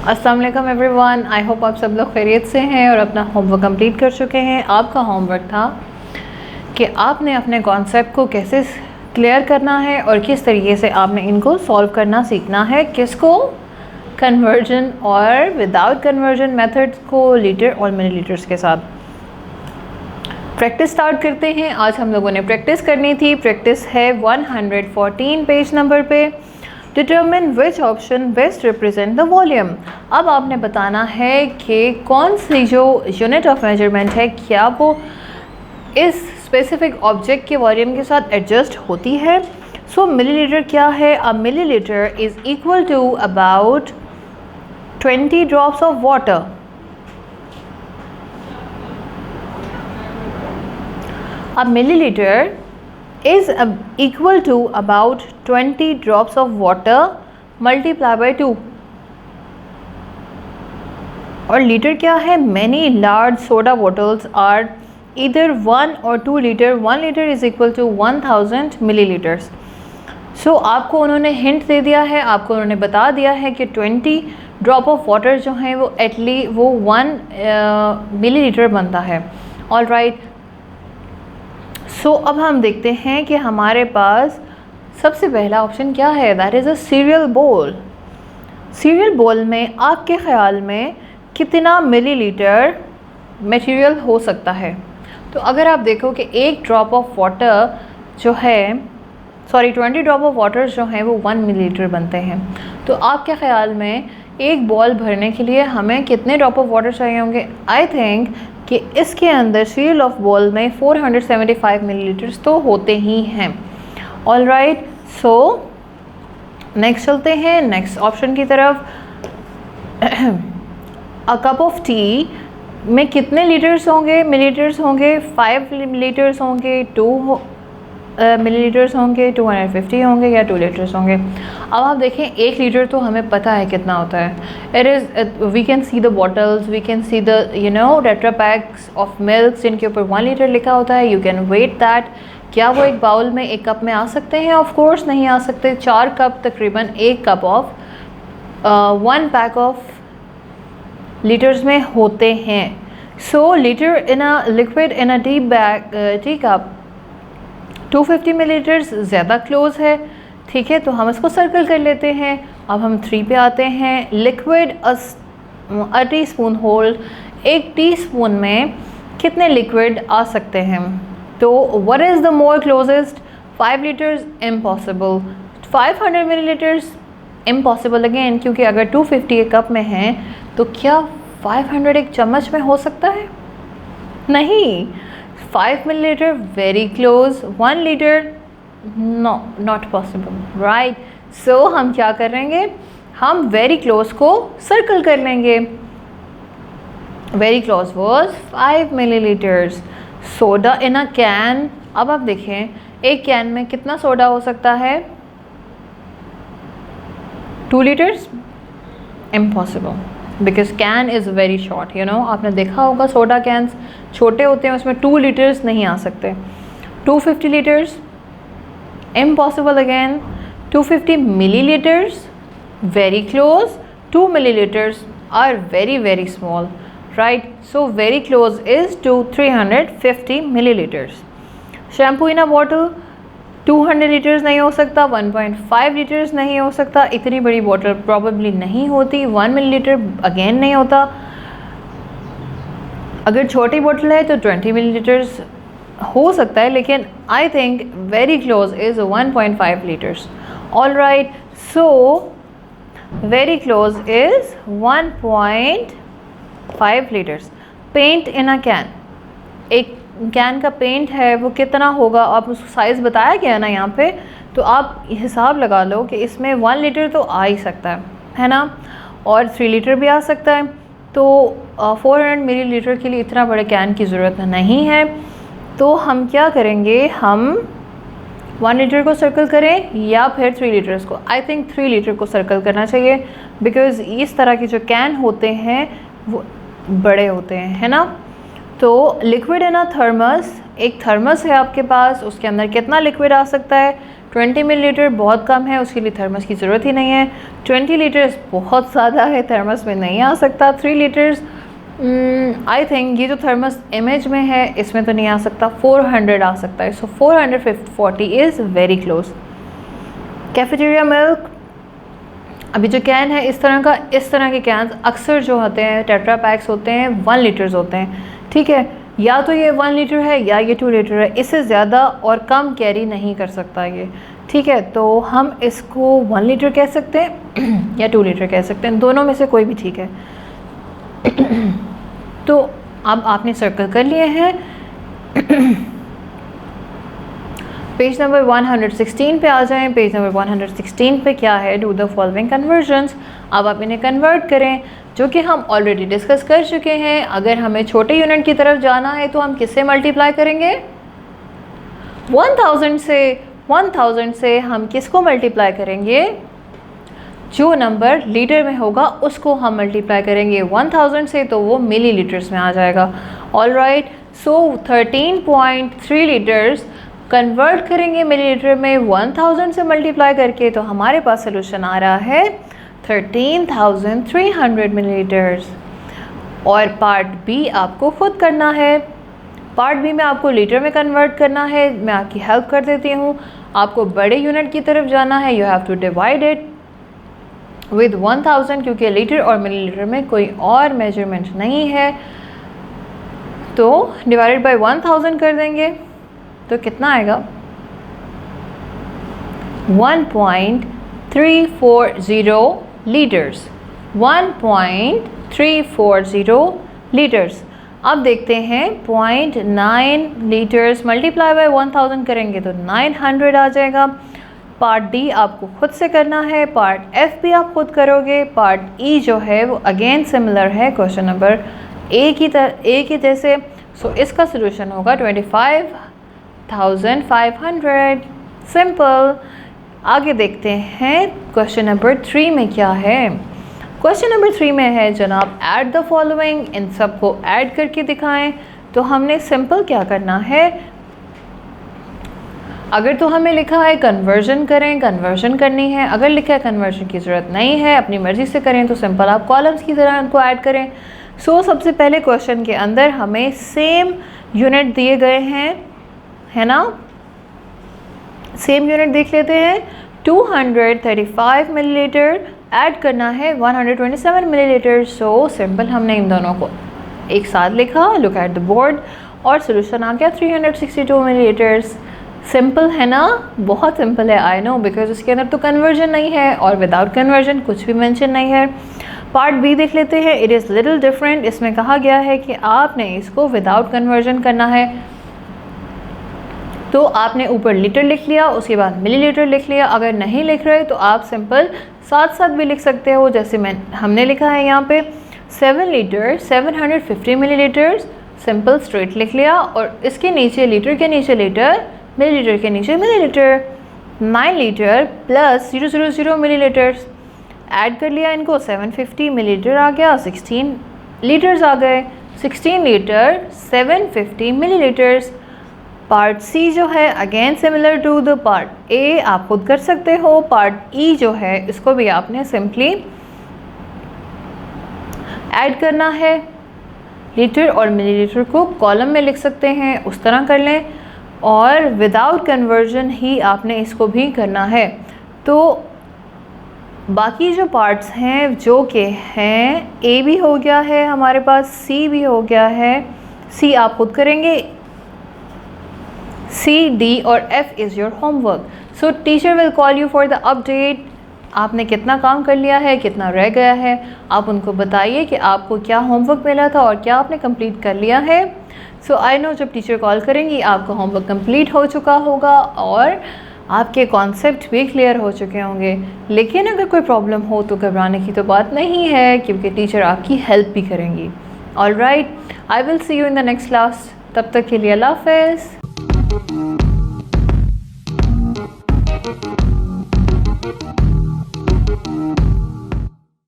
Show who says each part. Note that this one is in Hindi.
Speaker 1: अस्सलाम वालेकुम एवरीवन, आई होप आप सब लोग खैरियत से हैं और अपना होमवर्क कंप्लीट कर चुके हैं। आपका होमवर्क था कि आपने अपने कॉन्सेप्ट को कैसे क्लियर करना है और किस तरीके से आपने इनको सॉल्व करना सीखना है। किसको? कन्वर्जन और विदाउट कन्वर्जन मेथड्स को लीटर और मिलीलीटर्स के साथ। प्रैक्टिस स्टार्ट करते हैं। आज हम लोगों ने प्रैक्टिस करनी थी। प्रैक्टिस है 114 पेज नंबर पे। Determine which option best represent the volume. अब आपने बताना है कि कौन सी जो यूनिट ऑफ मेजरमेंट है क्या वो इस स्पेसिफिक ऑब्जेक्ट के वॉल्यूम के साथ एडजस्ट होती है। सो मिलीलीटर क्या है? A millilitre is equal to about 20 drops of water. A milliliter is equal to about 20 drops of water multiplied by 2. और लीटर क्या है? Many large soda bottles are either 1 or 2 liter. 1 liter is equal to 1000 milliliters. So आपको उन्होंने हिंट दे दिया है, आपको उन्होंने बता दिया है कि 20 ड्रॉप ऑफ वाटर जो हैं वो एटली वो 1 मिलीलीटर बनता है। All right. सो अब हम देखते हैं कि हमारे पास सबसे पहला ऑप्शन क्या है। दैट इज़ अ सीरियल बोल। सीरियल बोल में आपके ख़्याल में कितना मिलीलीटर मटेरियल हो सकता है? तो अगर आप देखो कि एक ड्रॉप ऑफ वाटर जो है 20 ड्रॉप ऑफ वाटर जो हैं वो 1 मिलीलीटर बनते हैं। तो आपके ख़्याल में एक बॉल भरने के लिए हमें कितने ड्रॉप ऑफ वाटर चाहिए होंगे? आई थिंक कि इसके अंदर सीरियल ऑफ बॉल में 475 मिलीलीटर्स तो होते ही हैं। All right. सो नेक्स्ट चलते हैं नेक्स्ट ऑप्शन की तरफ। अ कप ऑफ टी में कितने लीटर्स होंगे? मिलीलीटर्स होंगे? 5 लीटर्स होंगे? 2 मिलीलीटर्स होंगे? 250 होंगे या 2 लीटर्स होंगे? अब आप देखें 1 लीटर तो हमें पता है कितना होता है। It is we can see the bottles, we can see the tetra packs of milk जिनके ऊपर 1 लीटर लिखा होता है। You can weight that. क्या वो एक बाउल में एक कप में आ सकते हैं? ऑफ कोर्स नहीं आ सकते। 4 कप तकरीबन एक cup of 1 pack of litres में होते हैं। So litre in a liquid in a tea cup 250 millilitres ज़्यादा क्लोज है। ठीक है, तो हम इसको सर्कल कर लेते हैं। अब हम 3 पे आते हैं। लिक्विड अ टी स्पून होल्ड, एक टीस्पून में कितने लिक्विड आ सकते हैं? तो what is the more closest? 5 litres impossible. 500 millilitres impossible again, क्योंकि अगर 250 एक कप में हैं तो क्या 500 एक चम्मच में हो सकता है? नहीं। 5 millilitre very close. 1 litre no, not possible. Right. So हम क्या करेंगे? हम वेरी क्लोज को सर्कल कर लेंगे। Very close was 5 millilitres. Soda in a can. अब आप देखें एक कैन में कितना सोडा हो सकता है? 2 litres impossible, because can is very short. आपने देखा होगा सोडा कैन्स छोटे होते हैं, उसमें 2 लीटर्स नहीं आ सकते। 250 litres impossible again. 250 millilitres very close. 2 millilitres are very very small. Right. So very close is to 350 millilitres. Shampoo in a bottle 200 litres नहीं हो सकता। 1.5 लीटर्स नहीं हो सकता। इतनी बड़ी बॉटल प्रॉबेबली नहीं होती। 1 मिलीलीटर अगेन नहीं होता। अगर छोटी बोतल है तो 20 मिलीलीटर्स हो सकता है, लेकिन I think very close is 1.5 litres. All right. So very close is 1.5 litres. Paint in a can, एक कैन का पेंट है वो कितना होगा? आप उसको साइज़ बताया गया ना यहाँ पे, तो आप हिसाब लगा लो कि इसमें 1 लीटर तो आ ही सकता है ना, और 3 लीटर भी आ सकता है। तो 400 मिलीलीटर के लिए इतना बड़े कैन की ज़रूरत नहीं है। तो हम क्या करेंगे? हम 1 लीटर को सर्कल करें या फिर 3 लीटर्स को? आई थिंक 3 लीटर को सर्कल करना चाहिए, बिकॉज़ इस तरह के जो कैन होते हैं वो बड़े होते हैं, है ना। तो लिक्विड इन अ थर्मस, एक थर्मस है आपके पास, उसके अंदर कितना लिक्विड आ सकता है? 20 मिलीलीटर बहुत कम है, उसके लिए थर्मस की ज़रूरत ही नहीं है। 20 लीटर्स बहुत ज़्यादा है, थर्मस में नहीं आ सकता। 3 लीटर्स आई थिंक ये जो थर्मस इमेज में है इसमें तो नहीं आ सकता, 400 आ सकता है। सो 440 is very close. Cafeteria milk, अभी जो कैन है इस तरह के कैन अक्सर जो होते हैं टेट्रा पैक्स होते हैं 1 लीटर्स होते हैं, ठीक है। या तो ये 1 लीटर है या ये 2 लीटर है, इससे ज़्यादा और कम कैरी नहीं कर सकता ये, ठीक है। तो हम इसको 1 लीटर कह सकते हैं या 2 लीटर कह सकते हैं, दोनों में से कोई भी ठीक है। तो अब आपने सर्कल कर लिए हैं। पेज नंबर 116 पे आ जाएं। पेज नंबर 116 पे क्या है, डू द फॉलोइंग कन्वर्जन्स। अब आप इन्हें कन्वर्ट करें, जो कि हम ऑलरेडी डिस्कस कर चुके हैं। अगर हमें छोटे यूनिट की तरफ जाना है तो हम किससे मल्टीप्लाई करेंगे, 1000 से हम किसको मल्टीप्लाई करेंगे, जो नंबर लीटर में होगा उसको हम मल्टीप्लाई करेंगे 1000 से, तो वो मिली लीटर्स में आ जाएगा। ऑलराइट, सो 13.3 लीटर्स कन्वर्ट करेंगे मिलीलीटर में 1000 से मल्टीप्लाई करके, तो हमारे पास सोल्यूशन आ रहा है 13,300 मिलीलीटर्स। और पार्ट बी आपको खुद करना है। पार्ट बी में आपको लीटर में कन्वर्ट करना है। मैं आपकी हेल्प कर देती हूँ। आपको बड़े यूनिट की तरफ जाना है, you have to divide it with 1000, क्योंकि लीटर और मिलीलीटर में कोई और मेजरमेंट नहीं है। तो डिवाइडेड बाय 1000 कर देंगे तो कितना आएगा, 1.340 लीटर्स, 1.340 लीटर्स। अब देखते हैं 0.9 लीटर्स मल्टीप्लाई बाय 1000 करेंगे तो 900 आ जाएगा। पार्ट डी आपको खुद से करना है, पार्ट एफ भी आप खुद करोगे। पार्ट ई जो है वो अगेन सिमिलर है क्वेश्चन नंबर ए की जैसे। सो इसका सोल्यूशन होगा 25,500। सिंपल। आगे देखते हैं क्वेश्चन नंबर 3 में क्या है। क्वेश्चन नंबर 3 में है जनाब ऐड द फॉलोइंग, इन सब को ऐड करके दिखाएं। तो हमने सिंपल क्या करना है, अगर तो हमें लिखा है कन्वर्जन करें, कन्वर्जन करनी है। अगर लिखा है कन्वर्जन की ज़रूरत नहीं है, अपनी मर्ज़ी से करें, तो सिंपल आप कॉलम्स की तरह उनको ऐड करें। सो सबसे पहले क्वेश्चन के अंदर हमें सेम यूनिट दिए गए हैं, है ना। सेम यूनिट देख लेते हैं। 235 मिलीलीटर ऐड करना है 127 मिलीलीटर। सो सिंपल हमने इन दोनों को एक साथ लिखा, लुक एट द बोर्ड, और सोल्यूशन आ गया 362 मिलीलीटर्स। सिंपल है ना, बहुत सिंपल है, आई नो, बिकॉज उसके अंदर तो कन्वर्जन नहीं है और विदाउट कन्वर्जन कुछ भी मेंशन नहीं है। पार्ट बी देख लेते हैं। It is little different. इसमें कहा गया है कि आपने इसको विदाउट कन्वर्जन करना है। तो आपने ऊपर लीटर लिख लिया, उसके बाद मिलीलीटर लिख लिया। अगर नहीं लिख रहे तो आप सिंपल साथ साथ भी लिख सकते हो, जैसे हमने लिखा है यहाँ पे 7 लीटर 750 मिलीलीटर्स। सिंपल स्ट्रेट लिख लिया और इसके नीचे लीटर के नीचे लीटर, मिलीलीटर के नीचे millilitre. 9 litre plus 000 millilitres add कर लिया इनको, 750 मिलीलीटर आ गया, 16 लीटर्स आ गए। 16 लीटर 750 मिलीलीटर्स। पार्ट सी जो है again similar to the part A, आप खुद कर सकते हो। पार्ट ई जो है इसको भी आपने सिंपली ऐड करना है। लीटर और मिलीलीटर को कॉलम में लिख सकते हैं, उस तरह कर लें, और विदाउट कन्वर्जन ही आपने इसको भी करना है। तो बाकी जो पार्ट्स हैं जो कि हैं, ए भी हो गया है हमारे पास, सी भी हो गया है। सी आप खुद करेंगे, सी, डी और F is your homework. So teacher will call you for the update. आपने कितना काम कर लिया है, कितना रह गया है, आप उनको बताइए कि आपको क्या होमवर्क मिला था और क्या आपने कंप्लीट कर लिया है। सो आई नो जब टीचर कॉल करेंगी आपका होमवर्क कंप्लीट हो चुका होगा और आपके कॉन्सेप्ट भी क्लियर हो चुके होंगे। लेकिन अगर कोई प्रॉब्लम हो तो घबराने की तो बात नहीं है, क्योंकि टीचर आपकी हेल्प भी करेंगी। Alright, I will see you in the next class. तब तक के लिए अल्लाह हाफ़िज़।